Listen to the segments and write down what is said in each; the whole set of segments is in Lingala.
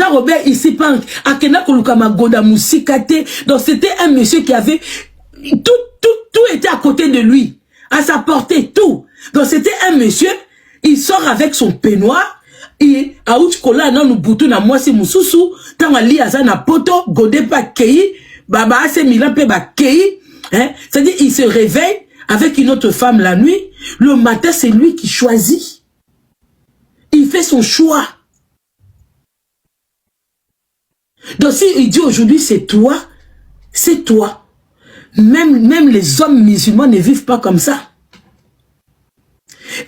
Jean-Robert ici parle Akena Kolukama Goda Musikate. Donc c'était un monsieur qui avait tout était à côté de lui, à sa portée, tout. Donc c'était un monsieur, il sort avec son peignoir, et à Outkola na nubutu na moi c'est mususu, tant ali azana poto, godé pa kei, baba ase milan pe ba kei, hein. C'est-à-dire il se réveille avec une autre femme la nuit, le matin c'est lui qui choisit. Il fait son choix. Donc si il dit aujourd'hui c'est toi, c'est toi. Même les hommes musulmans ne vivent pas comme ça.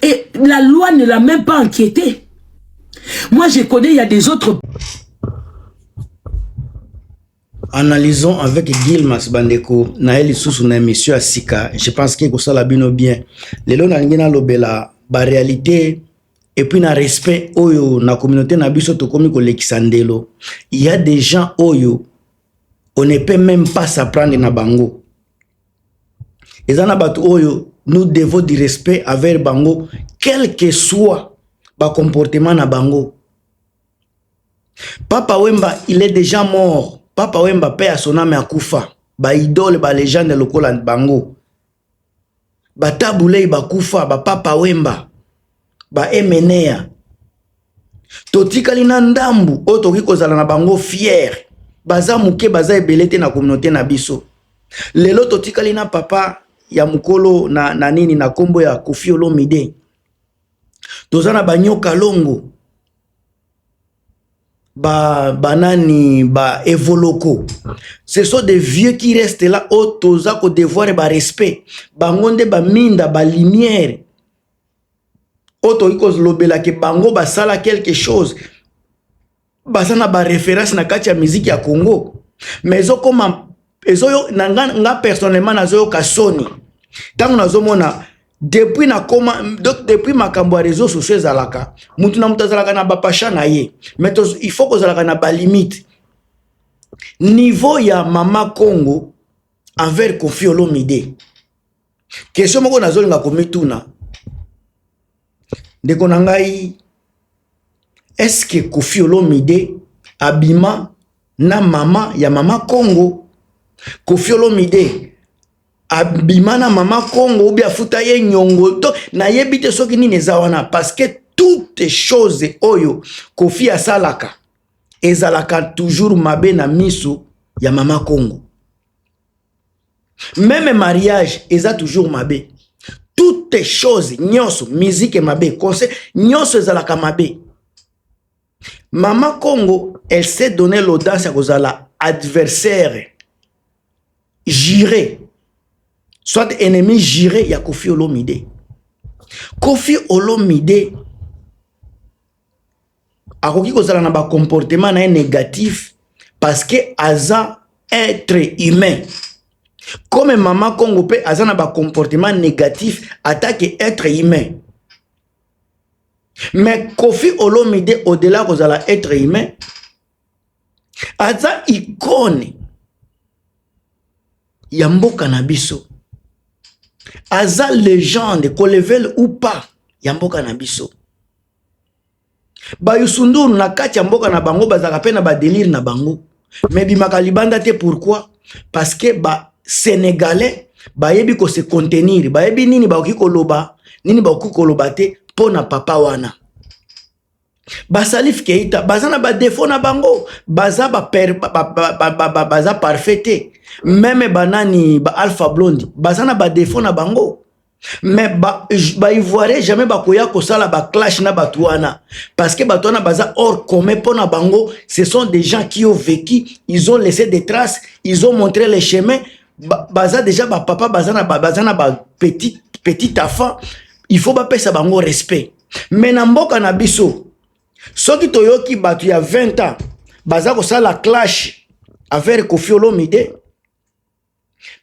Et la loi ne l'a même pas inquiété. Moi, je connais, il y a des autres... Analysons avec Gilmas Bandeko, Naël Soussou, na monsieur Asika. Je pense que ça l'a bien. Les lois n'ont lobela, la réalité, et puis na respect, oyo, na communauté, na biso to komi ko lekisandelo. Il y a des gens, oyo, on ne peut même pas s'apprendre na bango. Et nous devons du respect avec bango, quel que soit le comportement na bango. Papa Wemba, il est déjà mort. Papa Wemba paie à son âme à Koufa. Ba idole, ba légende lokola bango. Ba taboulé, ba Koufa, ba Papa Wemba. Ba Emenea. Totikali na ndambu, otoki kozala na bango fier. Baza muke, baza ebelete na communauté na biso. Lelo totikali na papa ya mukolo na nini na kombo ya Koffi Olomide. Tozana banyoka longo. Banani evoloko. Ce sont des vieux qui restent là au toza ko devoir ba respect. Bangonde ba minda ba lumière. Oto ikos lobela ke bango ba sala quelque chose. Basana ba référence na kati ya musique ya Congo. Mais comme ezoyo nga personnellement nazoyo kasoni. Tango nazomona depuis na koma depuis makambo ya réseaux sociaux zalaka. Mutu na mutu zalaka na ba pasha na ye. Mais il faut que zalaka na ba limite. Niveau ya Mama Congo envers Koffi Olomide. Question moko nazolinga komituna. Ndeko na ngai, est-ce que Koffi Olomide abima na mama ya Mama Congo? Koffi Olomide abima na Mama Congo ou bien futa ye nyongo to na yebite soki nini zawana parce que toutes les choses oyo Koffi asalaka ezalaka toujours mabe na miso ya Mama Congo. Même mariage eza toujours mabe. Toutes les choses, nyonso, musique mabe, conseil, nyonso ezalaka mabe. Mama Congo, elle s'est donné l'audace à kozala adversaire juré, soit ennemi juré ya Koffi Olomide. Koffi Olomide akoki kozala na ba comportement na négatif parce que aza être humain. Comme Mama Congo peut avoir un comportement négatif, attaque être humain. Mais Koffi Olomide, au-delà de être humain, aza icône. Yamboka Nabiso. Aza légende, qu'on level ou pas, Yamboka Nabiso. Ba Youssou na kati Yamboka na bango, bazaka pe na ba délire na bango. Mais bimaka libanda te pourquoi? Parce que ba Sénégalais bayebi ko se contenir bayebi nini ba koloba nini ba koloba te pona papa wana ba Salif Keita bazana ba défaut na bango baza baza parfaité même banani ba Alpha Blondy bazana ba défaut na bango mais ba ivoiré jamais ba koya ko sala ba clash na batuana parce que batuana baza hors commun pona bango. Ce sont des gens qui ont vécu, ils ont laissé des traces, ils ont montré les chemins. Baza déjà ba papa bazana ba petit enfant, il faut ba pesa bango respect. Mais na mboka na biso soki toyoki batu ya 20 ans baza ko sala clash avec Koffi Olomide,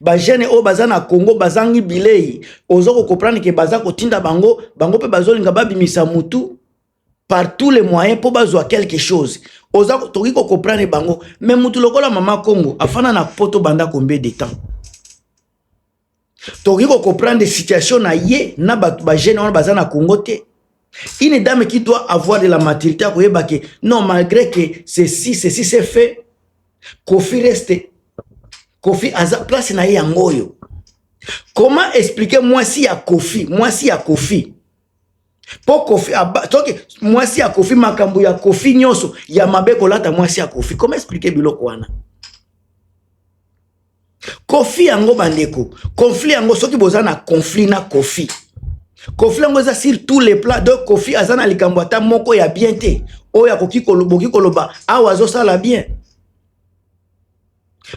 ba jeune o bazana Congo bazangi bilei ozoko comprendre que baza ko tinda bango pe bazolinga babimisa mutu par tous les moyens pour bazwa quelque chose. Ozako toki ko comprendre bango mais mutu lokola Mama Congo afana na poto banda combien de temps. Toki ko comprendre situation na ye na ba jeune on bazana Congo te. Une dame qui doit avoir de la maturité, non, malgré que ceci c'est fait, Kofi reste. Kofi a sa place na yangoyo. Comment expliquer moi si ya Kofi? Moi si ya Kofi. Pour Kofi, moi si ya Kofi, makambu ya Kofi nyoso, ya mabe kolata moi si ya Kofi. Comment expliquer biloko wana? Kofi yango bandeko. Conflit yango, soki boza na conflit na Kofi. Kofi yango za sur tous les plans. Donc Kofi azana likambo ata moko ya bien te. Oya koki koloba, awazo sala bien.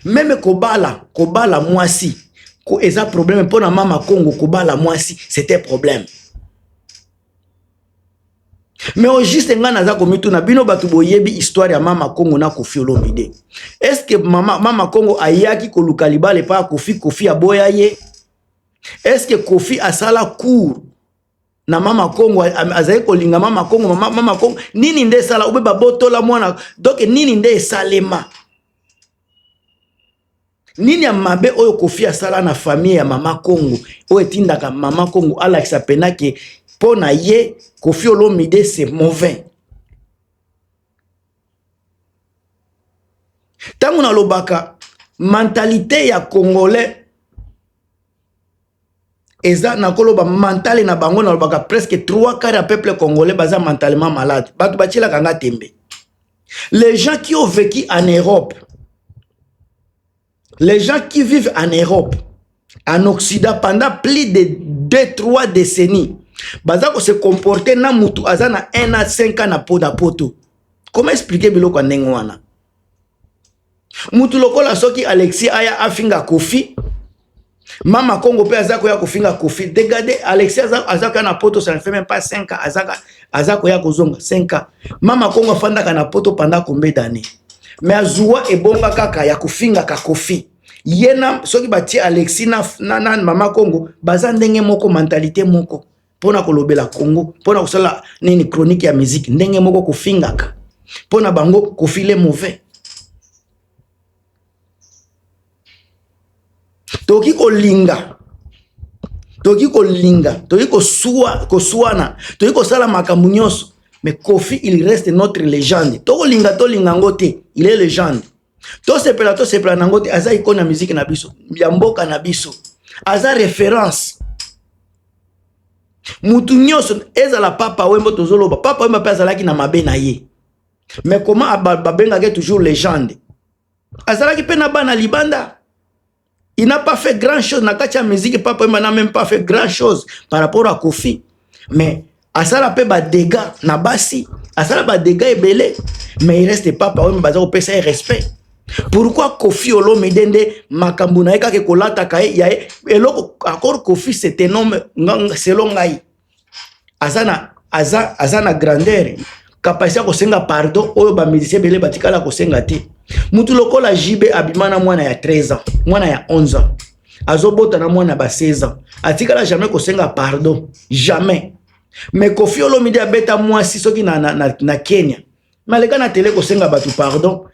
Même kobala mwasi. Ko eza problème pour na mama Congo kobala mwasi, c'était problème. Mais au juste nga naza komitu na bino batu boyebi histoire ya mama Congo na Kofi Olomide. Est-ce que mama Congo ayaki koluka libale pa Kofi aboya ye? Est-ce que Kofi asala cour na mama Congo azaye kolinga mama Congo nini nde sala ube babotola mwana donc nini nde salema? Nini ya mabe oyo Kofi asala na famille ya mama Congo oyo tindaka mama Congo ala kisapena ke pona ye Kofi Olomide c'est mauvais. Tango na lobaka mentalité ya Congolais eza na koloba mentale na bango na lobaka presque 3/4 ya peuple congolais baza mentalement malade. Batu bachila kanga tembe. Les gens qui ont vécu en Europe, les gens qui vivent en Europe, en Occident, pendant plus de 2-3 décennies, bazako se comporter na mutu azana 1 à 5 ans na poto. Comment expliquer biloko ndenge wana? Mutu lokola soki Alexis aya afinga Kofi, mama Congo pe azako ya kofinga Kofi. Regardez, Alexis azako na poto, ça ne fait même pas 5 ans, azako ya kozonga 5 ans. Mama Congo fandaka na poto pendant combien d'années? Mais azua ebonga kaka ya kofinga ka Kofi. Yena soki bati Alexis na mama Congo baza ndenge moko mentalité moko pona kolobela Congo pona kusala nini chronique ya musique ndenge moko kofinga ka pona bango Kofi le mauvais. Toki kolinga toki kosuana toki kosala makambu nyonso. Mais Kofi, il reste notre légende. Tolinga ngote, il est légende. To sepela nangote, aza icône na musique na biso, mboka na biso. Aza référence. Mutu nyonso ezala papa wembo tozoloba, papa wemba pe azalaki na mabe na ye. Mais comment babengaka toujours légende? Azalaki pe na bana libanda. Il n'a pas fait grand chose na kati ya musique, papa wemba n'a même pas fait grand chose par rapport à Kofi. Mais asala pe ba dégâts na basi, asala ba dégâts ebele, mais il reste pas par baza ko pesa respect. Pourquoi Kofi Olomide nde makambu na eka ke kolata kae ya eloko encore Kofi c'est un homme selon ngai. Azana grandeur, capacité ko senga pardon oyo ba musicien bele batikala ko senga te. Mutu lokola JB abimana mwana ya 13 ans, mwana ya 11 ans. Azobota na mwana ba 16 ans. Atikala jamais ko senga pardon, jamais. Mais Kofi Olomide abeta mwasi soki na Kenya. Maleka na télé ko senga batu pardon.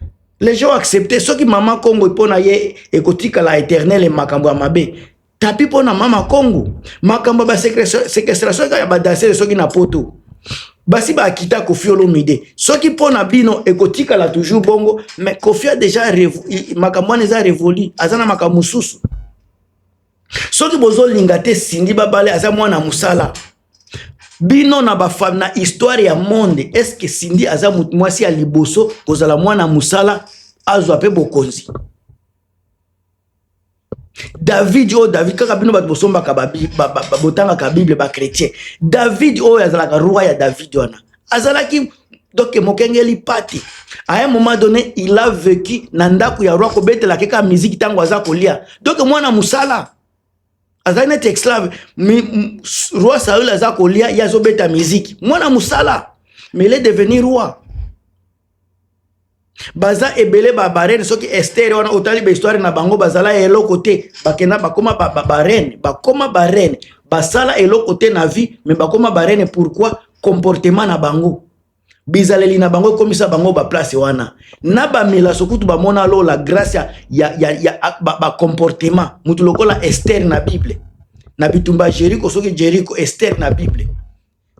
Les gens accepté soki mama Congo ipona ye ekotika la éternel makambo ya mabe. Tapi pona mama Congo. Makambo ba séquestration ya ba danser soki na poto. Basi ba akita Kofi Olomide. Soki pona bino ekotika la toujours bongo, mais Kofi a déjà makambo neza révolu, azana makambo susu. Soki bozo lingate sindi babale aza mwana musala. Bino na bafam na histoire ya monde, est-ce que Sindi aza mwasi ya liboso kozala mwana musala azwa pe bokonzi? David kaka bino bat bosomba ka botanga ka Bible ba chrétien. David azala ka roi ya David wana. Azala ki donc mokengeli pati. À un moment donné, il a vécu na ndaku ya roi ko betela keka musique tango aza kolia. Donc mwana musala azana te esclave, roi Saül aza kolia yazo beta musique. Mwana musala, mais il est devenu roi. Baza ebele ba barene soki Esther wana otali ba histoire na bango bazala eloko te, bakena bakoma barene, basala eloko te na vie, mais bakoma barene pourquoi? Comportement na bango. Bizaleli na bango komisa bango ba place wana. Na ba mela sokutu ba mona lo la grâce ya ba comportement. Mutu lokola Esther na Bible. Na bitumba Jericho soki Jericho Esther na Bible.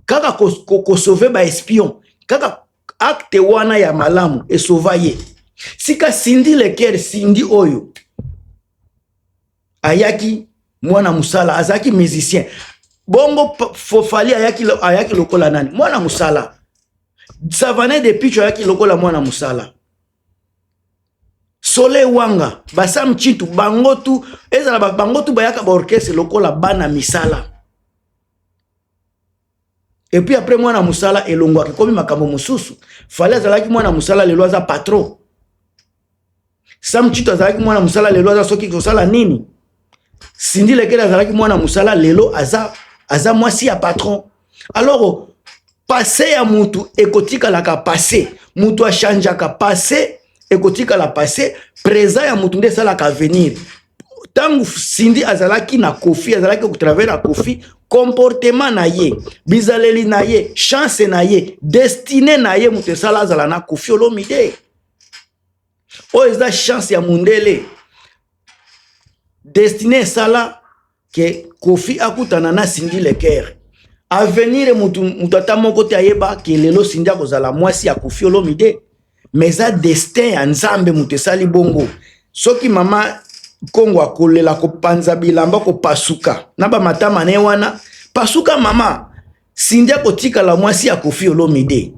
kaka ko sauver ba espion kaka acte wana ya malamu e sauvaye sika Cindy Leker Cindy oyo ayaki mwana musala azaki musicien bongo Fofali ayaki lokola nani mwana musala Savane de Picho ayaki lokola mwana musala Soleil Wanga Basam Chitu bangotu ezala bangotu bayaka ba orchestre lokola bana misala. Et puis après mwana musala elongwa komi makambo mususu fallait azalaki mwana musala lelo aza patron Sam Chitu azalaki mwana musala lelo aza soki kosala nini Cindy Leker azalaki mwana musala lelo aza mwasi ya patron. Alors passé ya mutu ekotika la ka passé mutu a changea ka passé ekotika la passé présent ya mutu nde sala ka venir. Tangu Cindy azalaki na Kofi azalaki ku travers na Kofi comportement na ye bizaleli na ye chance na ye destiné na ye mutu sala azala na Kofi Olomide o eza chance ya mundele destiné sala ke Kofi akutana na Cindy Leker avenir mutu atamoko te ayeba ke lelo Cindy akozala mwasi ya Kofi Olomide mais za destin ya Nzambe mutu sali bongo soki mama Kongo akolela ko panza bilamba ko pasuka na ba matama ne wana pasuka mama Cindy akotika la mwasi ya Kofi Olomide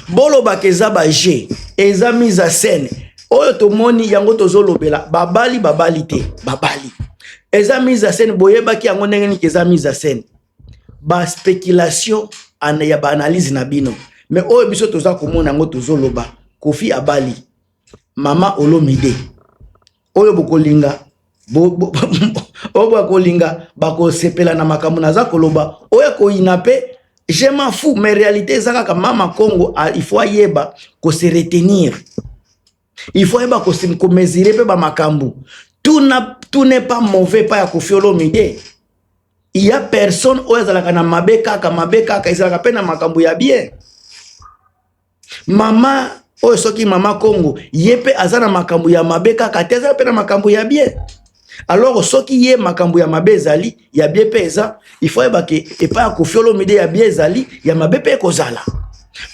bolo bakeza ba je eza mise en scène oyo tomoni yango tozolobela babali te babali eza mise en scène boyebaki yango ndenge ni keza mise en scène ba spéculation ya ba analyse na bino mais oyo biso toza komona yango tozoloba Kofi abali mama Olomide oyo bokolinga oyo bokolinga bakosepela na makambo naza koloba oyo koyina pe je m'en fous mais réalité ezaka ka mama Congo il faut yeba ko se retenir il faut yeba ko mesurer pe ba makambo tout n'est pas mauvais pas ya Kofi Olomide il y a personne oyo ezalaka na mabe kaka ezalaka pe na makambo ya bien mama oyo soki mama Congo yepe azana makambo ya mabe kaka te azala pe na makambo ya bien. Alors soki ye makambo ya mabe ezali ya bien pe eza il faut yeba ke epa ya Kofi Olomide ya bien ezali ya mabe pe kozala.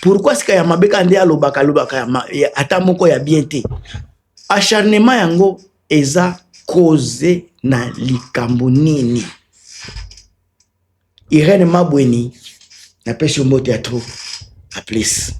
Pourquoi sika ya mabe ka nde alobaka ya ata moko ya bien te acharnement yango eza cause na likambo nini. Irene Mabweni na pesi mbote ya trop a plus.